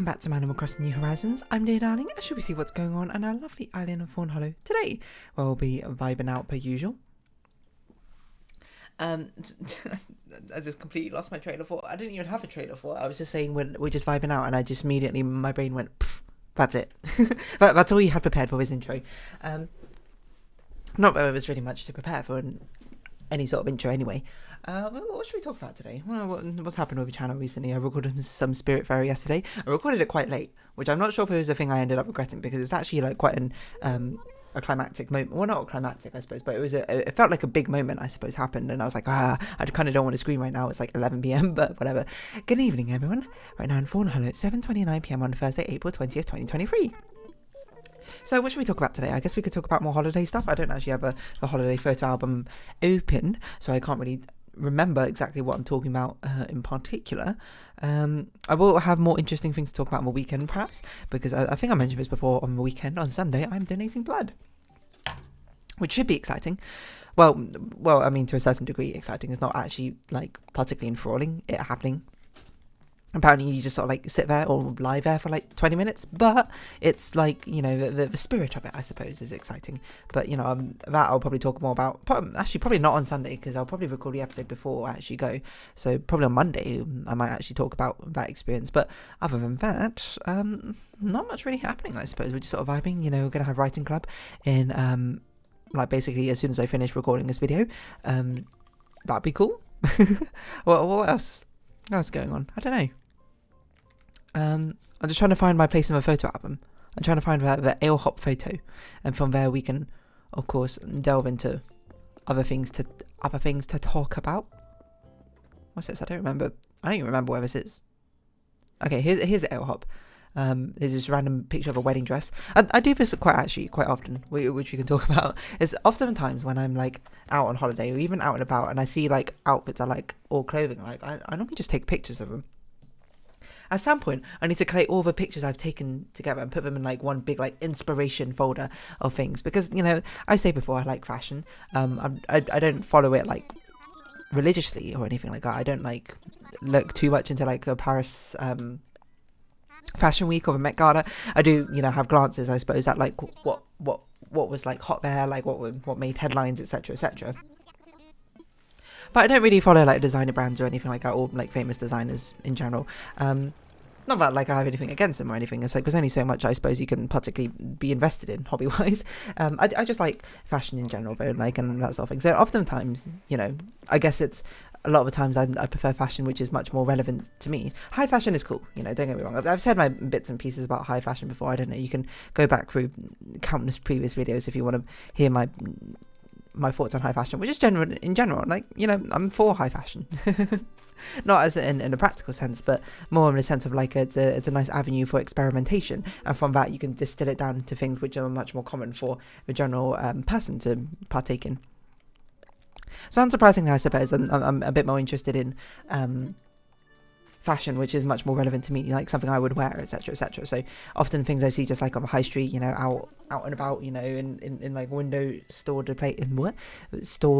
Welcome back to Animal Crossing New Horizons. I'm Dear Darling, and shall we see what's going on on our lovely island of Fawnhollow today? Where we'll be vibing out per usual. I just completely lost my train of thought. I didn't even have a train of thought. I was just saying we're just vibing out, and I just immediately, my brain went, that's it. That's all you had prepared for his intro. Not that there was really much to prepare for any sort of intro anyway. What should we talk about today? Well, what's happened with the channel recently? I recorded some Spirit Fairy yesterday. I recorded it quite late, which I'm not sure if it was a thing I ended up regretting, because it was actually like quite a climactic moment. Well, not climactic, I suppose, but it felt like a big moment, I suppose, happened, and I was like, I kind of don't want to scream right now. It's like 11 p.m, but whatever. Good evening, everyone. Right now in Fawnhallow, it's 7:29 p.m. on Thursday, April 20th, 2023. So what should we talk about today? I guess we could talk about more holiday stuff. I don't actually have a holiday photo album open, so I can't really remember exactly what I'm talking about in particular. I will have more interesting things to talk about on the weekend, perhaps, because I think I mentioned this before. On the weekend, on Sunday, I'm donating blood, which should be exciting. Well, I mean, to a certain degree, exciting. It's not actually like particularly enthralling, it happening. Apparently you just sort of like sit there or lie there for like 20 minutes, but it's like, you know, the spirit of it, I suppose, is exciting. But, you know, that I'll probably talk more about, actually probably not on Sunday, because I'll probably record the episode before I actually go. So probably on Monday I might actually talk about that experience. But other than that, not much really happening, I suppose. We're just sort of vibing. You know, we're going to have writing club in like basically as soon as I finish recording this video. That'd be cool. What else? What's going on? I don't know. I'm just trying to find my place in the photo album. I'm trying to find the ale hop photo, and from there we can, of course, delve into other things to talk about. What's this? I don't even remember where this is. Okay, here's ale hop. There's this random picture of a wedding dress. I do this quite often, which we can talk about. Is oftentimes when I'm like out on holiday or even out and about, and I see like outfits I like or clothing, like I normally just take pictures of them. At some point, I need to collate all the pictures I've taken together and put them in like one big like inspiration folder of things, because, you know, I say before, I like fashion. I don't follow it like religiously or anything like that. I don't like look too much into like a Paris fashion week or the Met Gala. I do, you know, have glances, I suppose, at like what was like hot there, like what made headlines, etc., etc. But I don't really follow like designer brands or anything like that, or like famous designers in general. Not that like I have anything against them or anything. It's like there's only so much I suppose you can particularly be invested in hobby wise. I just like fashion in general, though, like, and that sort of thing. So oftentimes, you know, I guess it's a lot of the times I prefer fashion which is much more relevant to me. High fashion is cool, you know, don't get me wrong. I've said my bits and pieces about high fashion before. I don't know, you can go back through countless previous videos if you want to hear my thoughts on high fashion, which is in general, like, you know, I'm for high fashion. Not as in a practical sense, but more in a sense of like it's a nice avenue for experimentation, and from that you can distill it down to things which are much more common for the general person to partake in. So unsurprisingly, I suppose I'm a bit more interested in fashion which is much more relevant to me, like something I would wear, etc., etc. So often things I see just like on the high street, you know, out and about, you know, in like store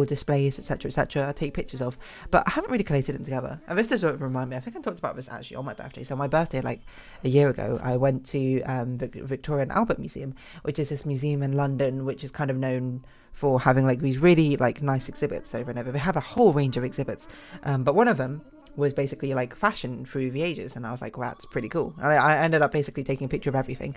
displays, etc., etc. I take pictures of, but I haven't really collated them together. And this does remind me, I think I talked about this actually on my birthday. So my birthday, like a year ago, I went to the Victoria and Albert Museum, which is this museum in London which is kind of known for having like these really like nice exhibits over and over. They have a whole range of exhibits, but one of them was basically like fashion through the ages, and I was like, wow, that's pretty cool. And I ended up basically taking a picture of everything,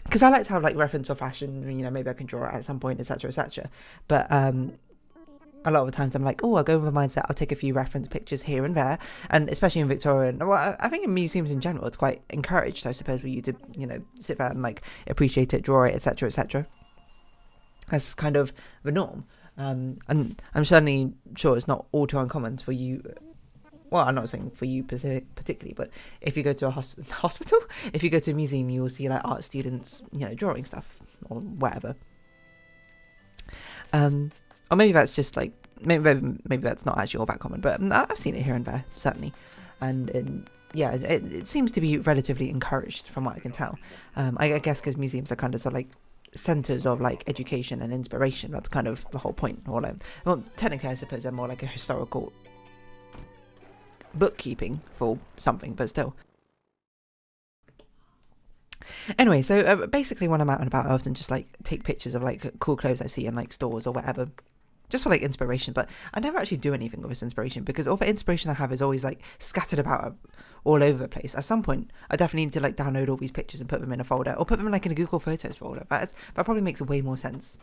because I like to have like reference of fashion, you know, maybe I can draw it at some point, etc., etc. But a lot of the times I'm like, I'll go with the mindset, I'll take a few reference pictures here and there, and especially in Victoria, well, I think in museums in general, it's quite encouraged, I suppose, for you to, you know, sit there and like appreciate it, draw it, etc., etc. That's kind of the norm. And I'm certainly sure it's not all too uncommon for you. Well, I'm not saying for you particularly, but if you go to a hospital, if you go to a museum, you will see like art students, you know, drawing stuff or whatever. Or maybe that's just like maybe that's not actually all that common, but I've seen it here and there, certainly. And yeah, it seems to be relatively encouraged from what I can tell. I guess because museums are kind of sort of like centers of like education and inspiration. That's kind of the whole point. Well, technically I suppose they're more like a historical bookkeeping for something, but still. Anyway, so basically when I'm out and about, I often just like take pictures of like cool clothes I see in like stores or whatever, just for like inspiration. But I never actually do anything with this inspiration, because all the inspiration I have is always like scattered about all over the place. At some point I definitely need to like download all these pictures and put them in a folder, or put them like in a Google Photos folder. That probably makes way more sense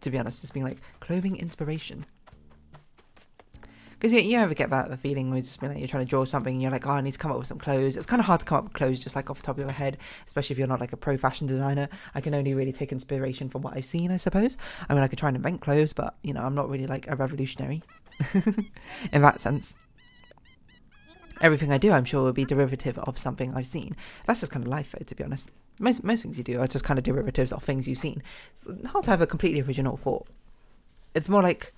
to be honest, just being like clothing inspiration. Because you ever get that feeling where just like you're trying to draw something and you're like, oh, I need to come up with some clothes. It's kind of hard to come up with clothes just like off the top of your head, especially if you're not like a pro fashion designer. I can only really take inspiration from what I've seen, I suppose. I mean, I could try and invent clothes, but you know, I'm not really like a revolutionary in that sense. Everything I do, I'm sure, will be derivative of something I've seen. That's just kind of life, though, to be honest. Most things you do are just kind of derivatives of things you've seen. It's hard to have a completely original thought. It's more like...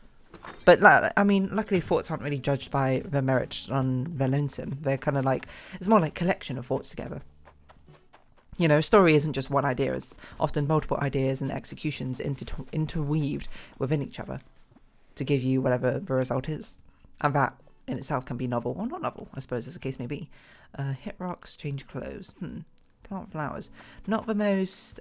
But, I mean, luckily thoughts aren't really judged by their merit on their lonesome. They're kind of like... It's more like collection of thoughts together. You know, a story isn't just one idea. It's often multiple ideas and executions interweaved within each other to give you whatever the result is. And that in itself can be novel, or not novel, I suppose, as the case may be. Hit rocks, change clothes. Plant flowers. Not the most...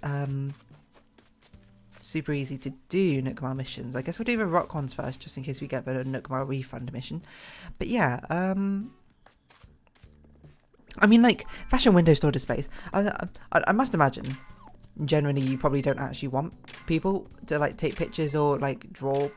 super easy to do Nookmar missions. I guess we'll do the rock ones first, just in case we get the Nookmar refund mission. But yeah, I mean, like, fashion window store displays. I must imagine, generally, you probably don't actually want people to, like, take pictures or, like, draw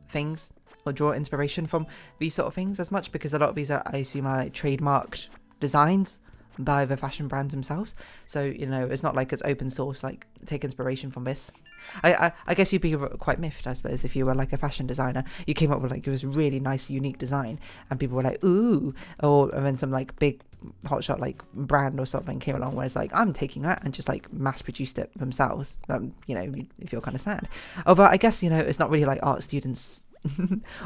things or draw inspiration from these sort of things as much, because a lot of these are, I assume, are, like, trademarked designs by the fashion brands themselves. So, you know, it's not like it's open source, like, take inspiration from this. I guess you'd be quite miffed, I suppose, if you were like a fashion designer. You came up with like this really nice, unique design, and people were like, ooh, and then some like big hotshot like brand or something came along where it's like, I'm taking that and just like mass produced it themselves. You know, you feel kind of sad. Although I guess, you know, it's not really like art students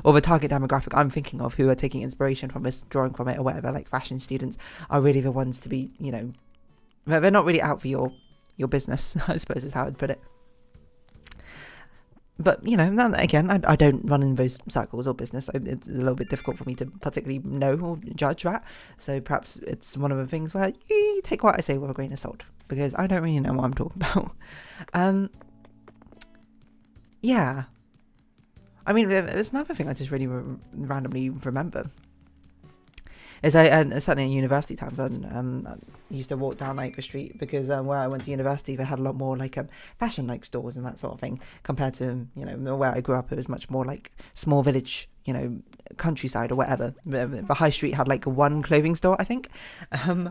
or the target demographic I'm thinking of who are taking inspiration from this, drawing from it or whatever. Like fashion students are really the ones to be, you know, they're not really out for your business, I suppose is how I'd put it. But, you know, again, I don't run in those circles or business, so it's a little bit difficult for me to particularly know or judge that. So perhaps it's one of the things where you take what I say with a grain of salt, because I don't really know what I'm talking about. Yeah. I mean, there's another thing I just really randomly remember. Is and certainly in university times, I used to walk down like the street, because where I went to university, they had a lot more like fashion like stores and that sort of thing, compared to, you know, where I grew up. It was much more like small village, you know, countryside or whatever. The high street had like one clothing store, I think,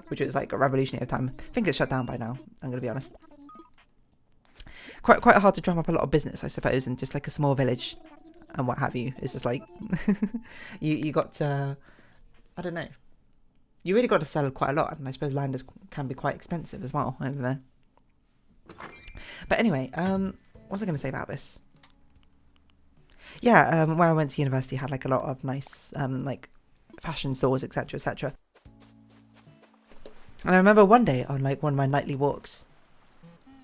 which was like a revolutionary time. I think it's shut down by now, I'm gonna be honest. Quite hard to drum up a lot of business, I suppose, in just like a small village and what have you. It's just like you got to, I don't know. You really got to sell quite a lot, and I suppose land can be quite expensive as well over there. But anyway, what was I going to say about this? Yeah, when I went to university, I had like a lot of nice like fashion stores, etc., etc. And I remember one day on like one of my nightly walks,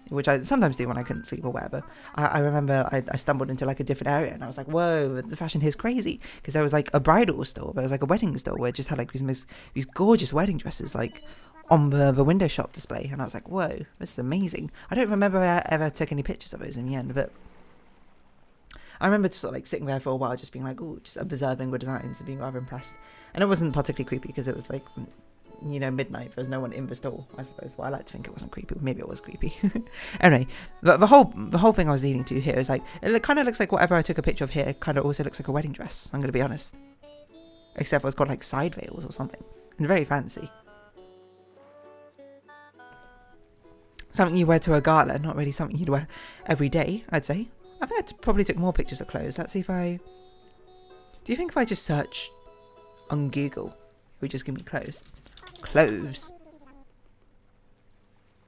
which I sometimes do when I couldn't sleep or whatever, I remember I stumbled into like a different area, and I was like, whoa, the fashion here's crazy, because there was like a bridal store, there was like a wedding store where it just had like these gorgeous wedding dresses like on the window shop display, and I was like, whoa, this is amazing. I don't remember I ever took any pictures of those in the end, but I remember just sort of like sitting there for a while, just being like, oh, just observing the designs and being rather impressed. And it wasn't particularly creepy, because it was like, you know, midnight. There was no one in the store, I suppose. Well, I like to think it wasn't creepy. Maybe it was creepy. Anyway, the whole thing I was leading to here is like, it kind of looks like whatever I took a picture of here kind of also looks like a wedding dress, I'm going to be honest. Except for it's got like side veils or something. It's very fancy. Something you wear to a gala, not really something you'd wear every day, I'd say. I think I probably took more pictures of clothes. Let's see if I... Do you think if I just search on Google, it would just give me clothes? Clothes.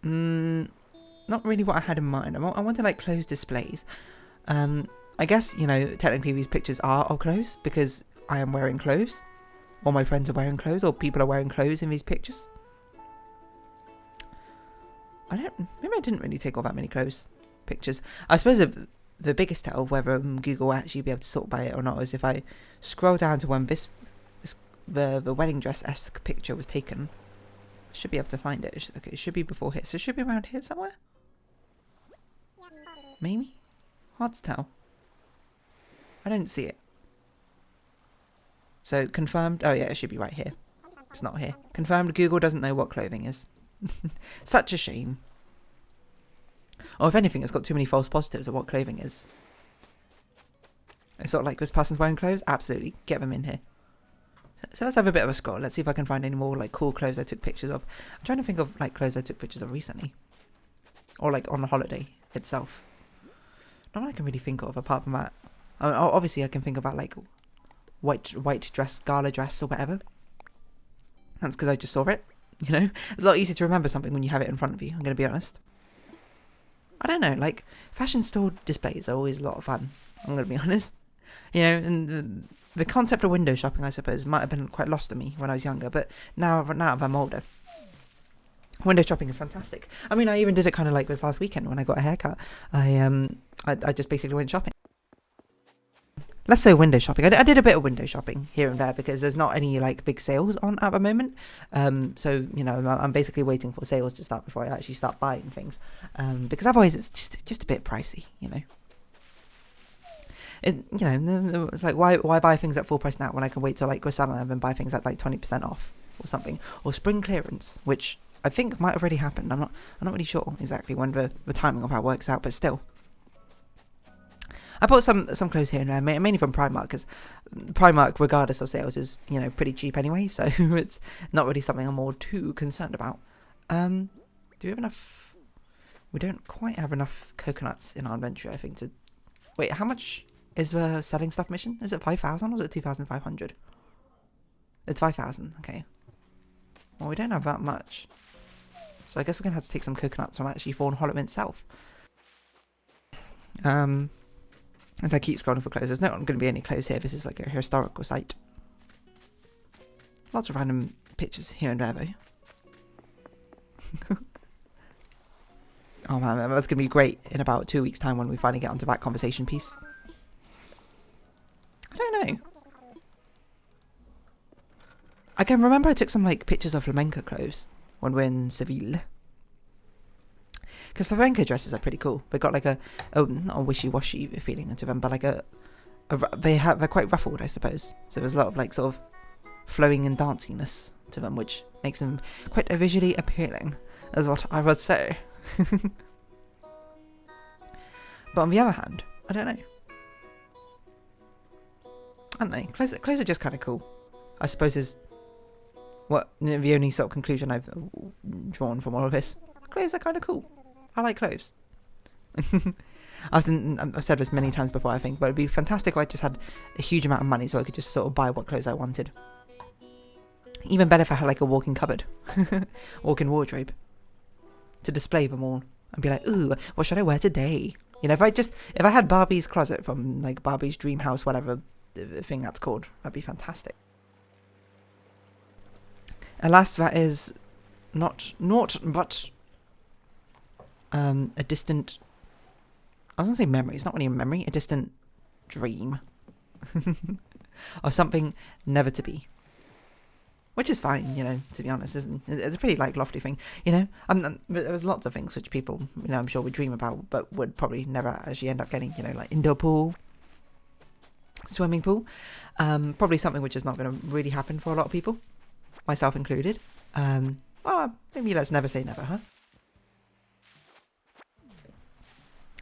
Not really what I had in mind. I wanted like clothes displays. I guess, you know, technically these pictures are of clothes, because I am wearing clothes, or my friends are wearing clothes, or people are wearing clothes in these pictures. Maybe I didn't really take all that many clothes pictures. I suppose the biggest tell of whether Google will actually be able to sort by it or not is if I scroll down to when the wedding dress-esque picture was taken. Should be able to find it. Okay, it should be before here. So it should be around here somewhere? Maybe? Hard to tell. I don't see it. So confirmed. Oh yeah, it should be right here. It's not here. Confirmed Google doesn't know what clothing is. Such a shame. Or if anything, it's got too many false positives of what clothing is. It's sort of like, this person's wearing clothes? Absolutely. Get them in here. So let's have a bit of a scroll. Let's see if I can find any more like cool clothes I took pictures of. I'm trying to think of like clothes I took pictures of recently. Or like on the holiday itself. Not one I can really think of apart from that. Obviously I can think about like white dress, gala dress or whatever. That's because I just saw it. You know? It's a lot easier to remember something when you have it in front of you, I'm going to be honest. I don't know, like fashion store displays are always a lot of fun. I'm going to be honest. You know, and the concept of window shopping, I suppose, might have been quite lost to me when I was younger, but now I'm older. Window shopping is fantastic. I mean, I even did it kind of like this last weekend when I got a haircut. I just basically went shopping. Let's say window shopping. I did a bit of window shopping here and there because there's not any like big sales on at the moment. So, you know, I'm basically waiting for sales to start before I actually start buying things. Because otherwise it's just a bit pricey, you know. It's like, why buy things at full price now when I can wait till like the summer and then buy things at like 20% off or something, or spring clearance, which I think might have already happened. I'm not really sure exactly when the timing of how it works out, but still. I bought some clothes here and there, mainly from Primark, because Primark, regardless of sales, is, you know, pretty cheap anyway, so it's not really something I'm more too concerned about. Do we have enough? We don't quite have enough coconuts in our inventory, I think, to... Wait, how much is the selling stuff mission? Is it 5,000 or is it 2,500? It's 5,000, okay. Well, we don't have that much. So I guess we're going to have to take some coconuts from actually Fawnhollow itself. As I keep scrolling for clothes, there's not going to be any clothes here. This is like a historical site. Lots of random pictures here and there, though. Oh man, that's going to be great in about 2 weeks' time when we finally get onto that conversation piece. I don't know. I can remember I took some like pictures of flamenco clothes when we're in Seville. Because flamenco dresses are pretty cool. They've got like not a wishy-washy feeling into them, but like they're quite ruffled, I suppose. So there's a lot of like sort of flowing and danciness to them, which makes them quite visually appealing, is what I would say. But on the other hand, I don't know. Clothes are just kind of cool. I suppose is what the only sort of conclusion I've drawn from all of this. Clothes are kind of cool. I like clothes. I've said this many times before, I think, but it'd be fantastic if I just had a huge amount of money so I could just sort of buy what clothes I wanted. Even better if I had like a walk-in cupboard, walk-in wardrobe, to display them all and be like, ooh, what should I wear today? You know, if I had Barbie's closet from like Barbie's dream house, whatever the thing that's called, that'd be fantastic. Alas, that is not but a distant, I was going to say memory, it's not really a memory, a distant dream of something never to be. Which is fine, you know, to be honest, isn't it? It's a pretty like lofty thing, you know. There's lots of things which people, you know, I'm sure would dream about, but would probably never actually end up getting, you know, like indoor pool, swimming pool. Probably something which is not going to really happen for a lot of people, myself included. Well, maybe let's never say never, huh?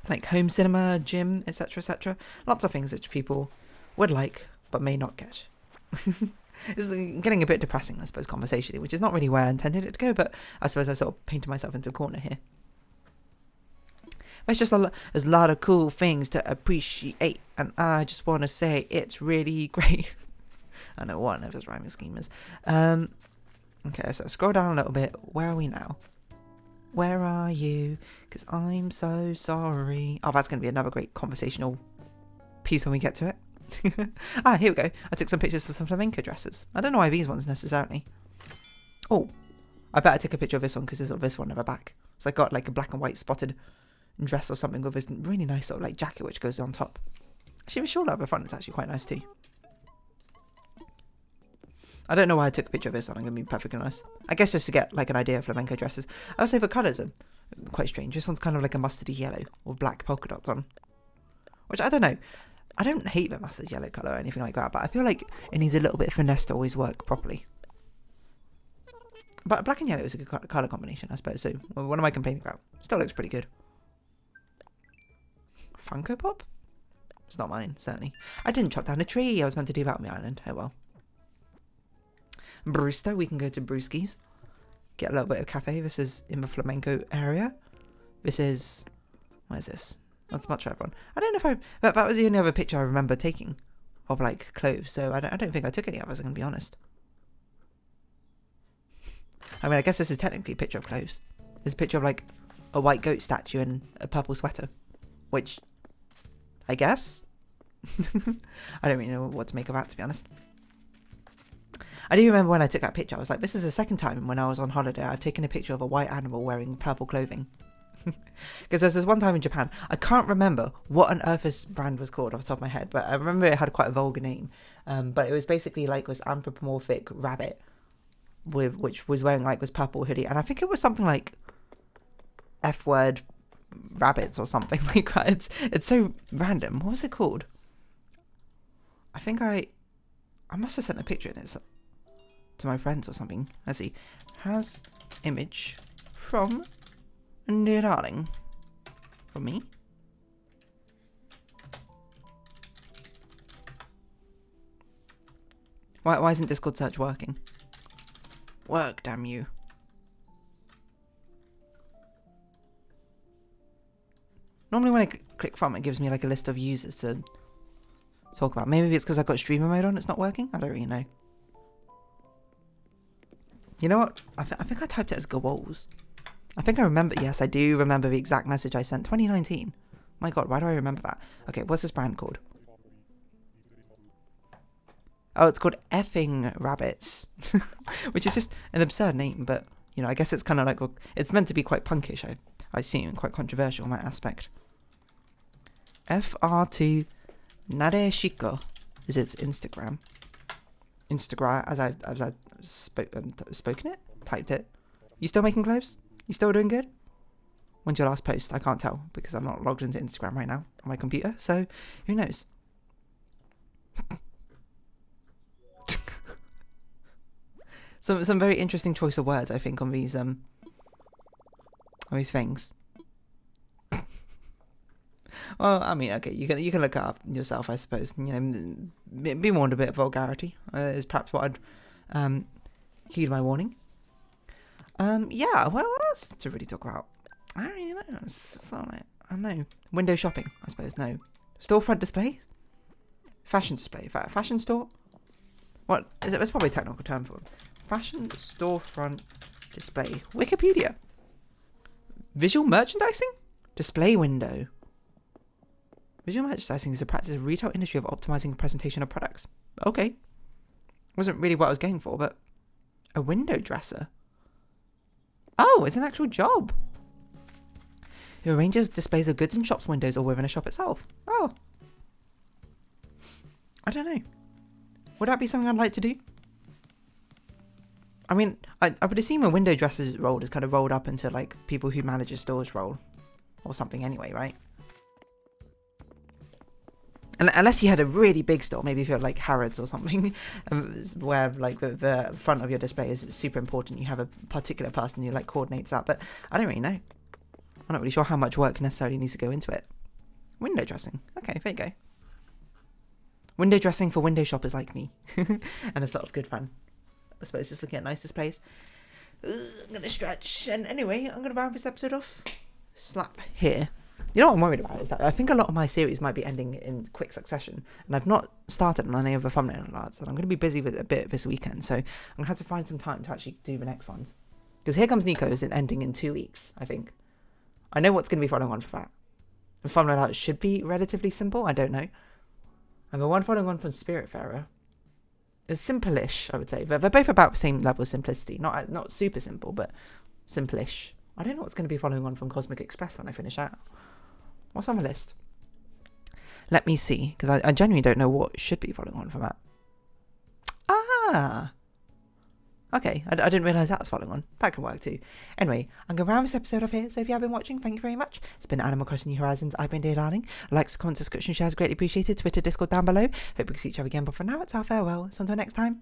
Like home cinema, gym, etc., etc. Lots of things which people would like, but may not get. It's getting a bit depressing, I suppose, conversationally, which is not really where I intended it to go, but I suppose I sort of painted myself into a corner here. But it's just there's a lot of cool things to appreciate, and I just want to say it's really great. I know one of his rhyming schemers. Okay, so scroll down a little bit. Where are we now? Where are you? Because I'm so sorry. Oh, that's going to be another great conversational piece when we get to it. Here we go. I took some pictures of some flamenco dresses. I don't know why these ones necessarily. Oh, I bet I took a picture of this one because there's this one at the back. So I got like a black and white spotted dress or something with this really nice sort of like jacket which goes on top. Actually, the shawl at the front is actually quite nice too. I don't know why I took a picture of this one, I'm going to be perfectly honest. I guess just to get like an idea of flamenco dresses. I would say the colours are quite strange. This one's kind of like a mustardy yellow with black polka dots on. Which, I don't know. I don't hate the mustard yellow colour or anything like that, but I feel like it needs a little bit of finesse to always work properly. But black and yellow is a good colour combination, I suppose, so what am I complaining about? Still looks pretty good. Funko Pop? It's not mine, certainly. I didn't chop down a tree. I was meant to do that on the island. Oh well. Brewster, we can go to Brewski's. Get a little bit of cafe. This is in the flamenco area. This is... What is this? That's much for everyone. I don't know if that was the only other picture I remember taking of, like, clothes. So I don't think I took any others, I'm going to be honest. I mean, I guess this is technically a picture of clothes. There's a picture of, like, a white goat statue and a purple sweater. Which... I guess? I don't really know what to make of that, to be honest. I do remember when I took that picture, I was like, this is the second time when I was on holiday I've taken a picture of a white animal wearing purple clothing. Because there's this one time in Japan, I can't remember what on earth this brand was called off the top of my head, but I remember it had quite a vulgar name. But it was basically like this anthropomorphic rabbit, which was wearing like this purple hoodie. And I think it was something like F-word rabbits or something like that. It's so random. What was it called? I think I must have sent a picture in it to my friends or something. Let's see. Has image from dear darling from me. Why isn't Discord search working? Work, damn you. Normally when I click from, it gives me like a list of users to talk about. Maybe it's because I've got streamer mode on, it's not working? I don't really know. You know what? I think I typed it as Gawals. I think I remember, yes, I do remember the exact message I sent. 2019. My god, why do I remember that? Okay, what's this brand called? Oh, it's called Effing Rabbits. Which is just an absurd name, but, you know, I guess it's kind of like, it's meant to be quite punkish, I assume, quite controversial in that aspect. FR2 Nadeshiko is its Instagram. Instagram, as I've spoken it, typed it. You still making clothes? You still doing good? When's your last post? I can't tell because I'm not logged into Instagram right now on my computer, so who knows? Some very interesting choice of words, I think, on these things. Well, I mean, okay, you can look it up yourself, I suppose. You know, be warned a bit of vulgarity is perhaps what I'd heed my warning. Yeah, well, what else to really talk about? I don't really know. It's not like, I don't know. Window shopping, I suppose. No. Storefront display? Fashion display. Fashion store? What is it? There's probably a technical term for it. Fashion storefront display. Wikipedia. Visual merchandising? Display window. Visual merchandising is a practice of retail industry of optimizing the presentation of products. Okay. Wasn't really what I was going for, but a window dresser. Oh, it's an actual job. Who arranges displays of goods in shops, windows, or within a shop itself. Oh. I don't know. Would that be something I'd like to do? I mean, I would assume a window dresser's role is kind of rolled up into, like, people who manage a store's role. Or something anyway, right? And unless you had a really big store, maybe if you had, like, Harrods or something, where, like, the front of your display is super important. You have a particular person who, like, coordinates that. But I don't really know. I'm not really sure how much work necessarily needs to go into it. Window dressing. Okay, there you go. Window dressing for window shoppers like me. And it's a lot of good fun. I suppose just looking at nice displays. I'm going to stretch. And anyway, I'm going to round this episode off. Slap here. You know what I'm worried about is that I think a lot of my series might be ending in quick succession. And I've not started on any of the thumbnail alerts. And I'm going to be busy with a bit this weekend. So I'm going to have to find some time to actually do the next ones. Because Here Comes Nico is ending in 2 weeks, I think. I know what's going to be following on for that. The thumbnail alerts should be relatively simple. I don't know. And the one following on from Spiritfarer is simple-ish, I would say. They're both about the same level of simplicity. Not super simple, but simple-ish. I don't know what's going to be following on from Cosmic Express when I finish out. What's on the list? Let me see, because I genuinely don't know what should be following on from that. Ah! Okay, I didn't realise that was following on. That can work too. Anyway, I'm going to round this episode up here, so if you have been watching, thank you very much. It's been Animal Crossing New Horizons. I've been Dear Darling. Likes, comments, subscription, shares, greatly appreciated. Twitter, Discord down below. Hope we can see each other again, but for now, it's our farewell. So until next time,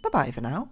bye-bye for now.